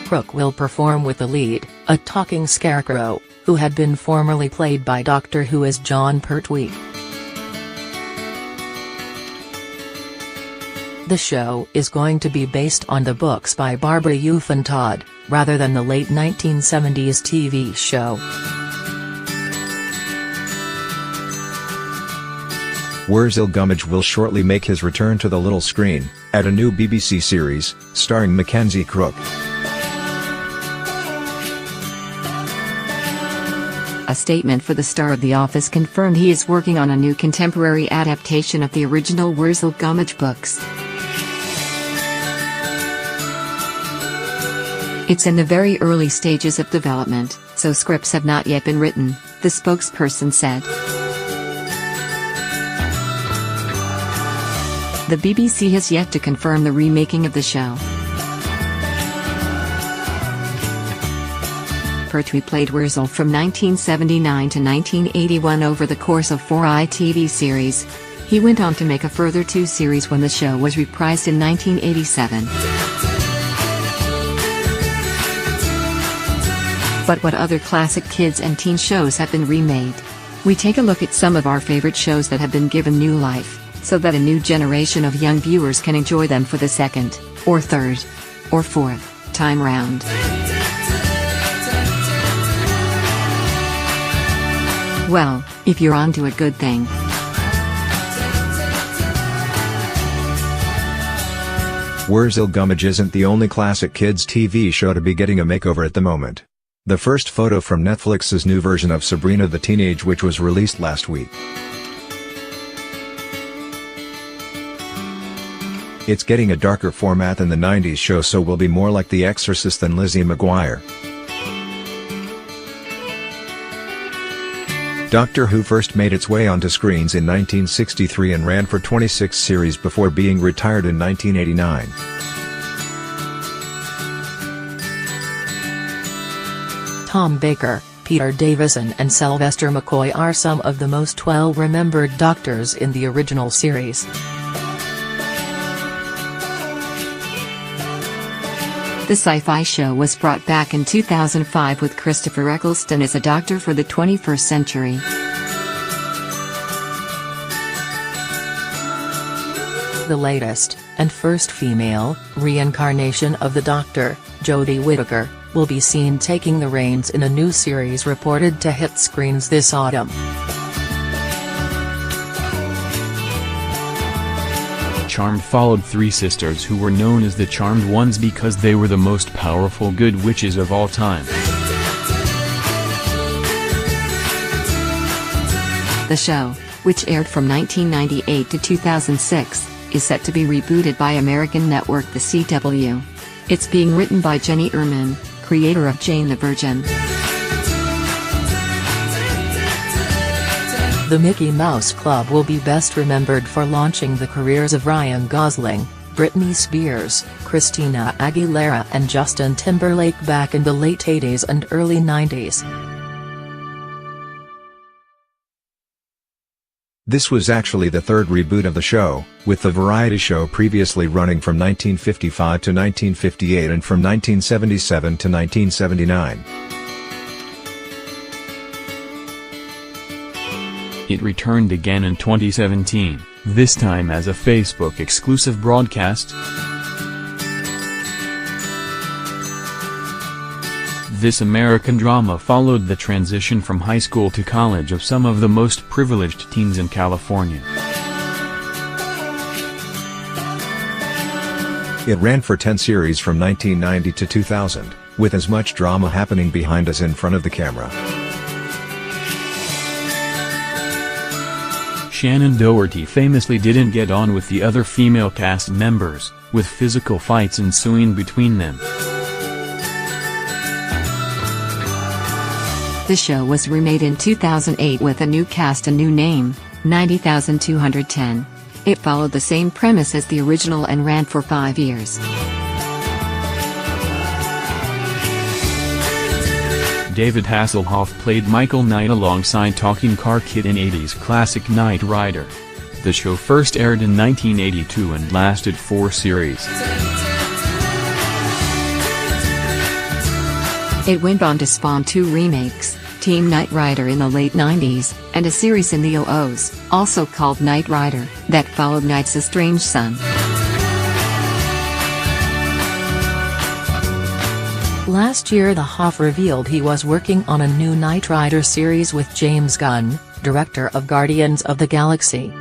Crook will perform with the lead, a talking scarecrow, who had been formerly played by Doctor Who's Jon Pertwee. The show is going to be based on the books by Barbara Uffin Todd, rather than the late 1970s TV show. Worzel Gummidge will shortly make his return to the little screen, at a new BBC series, starring Mackenzie Crook. A statement for the star of The Office confirmed he is working on a new contemporary adaptation of the original Worzel Gummidge books. It's in the very early stages of development, so scripts have not yet been written, the spokesperson said. The BBC has yet to confirm the remaking of the show. Pertwee played Worzel from 1979 to 1981 over the course of 4 ITV series. He went on to make a further 2 series when the show was reprised in 1987. But what other classic kids and teen shows have been remade? We take a look at some of our favorite shows that have been given new life, so that a new generation of young viewers can enjoy them for the second, or third, or fourth time round. Well, if you're onto a good thing. Worzel Gummidge isn't the only classic kids TV show to be getting a makeover at the moment. The first photo from Netflix's new version of Sabrina the Teenage Witch was released last week. It's getting a darker format than the 90s show, so will be more like The Exorcist than Lizzie McGuire. Doctor Who first made its way onto screens in 1963 and ran for 26 series before being retired in 1989. Tom Baker, Peter Davison and Sylvester McCoy are some of the most well-remembered Doctors in the original series. The sci-fi show was brought back in 2005 with Christopher Eccleston as a doctor for the 21st century. The latest, and first female, reincarnation of the Doctor, Jodie Whittaker, will be seen taking the reins in a new series reported to hit screens this autumn. Charmed followed 3 sisters who were known as the Charmed Ones because they were the most powerful good witches of all time. The show, which aired from 1998 to 2006, is set to be rebooted by American network The CW. It's being written by Jenny Erman, creator of Jane the Virgin. The Mickey Mouse Club will be best remembered for launching the careers of Ryan Gosling, Britney Spears, Christina Aguilera and Justin Timberlake back in the late 80s and early 90s. This was actually the third reboot of the show, with the variety show previously running from 1955 to 1958 and from 1977 to 1979. It returned again in 2017, this time as a Facebook-exclusive broadcast. This American drama followed the transition from high school to college of some of the most privileged teens in California. It ran for 10 series from 1990 to 2000, with as much drama happening behind as in front of the camera. Shannon Doherty famously didn't get on with the other female cast members, with physical fights ensuing between them. The show was remade in 2008 with a new cast and new name, 90,210. It followed the same premise as the original and ran for 5 years. David Hasselhoff played Michael Knight alongside Talking Car Kid in 80s classic Knight Rider. The show first aired in 1982 and lasted 4 series. It went on to spawn 2 remakes, Team Knight Rider in the late 90s, and a series in the 00s, also called Knight Rider, that followed Knight's estranged son. Last year the Hoff revealed he was working on a new Knight Rider series with James Gunn, director of Guardians of the Galaxy.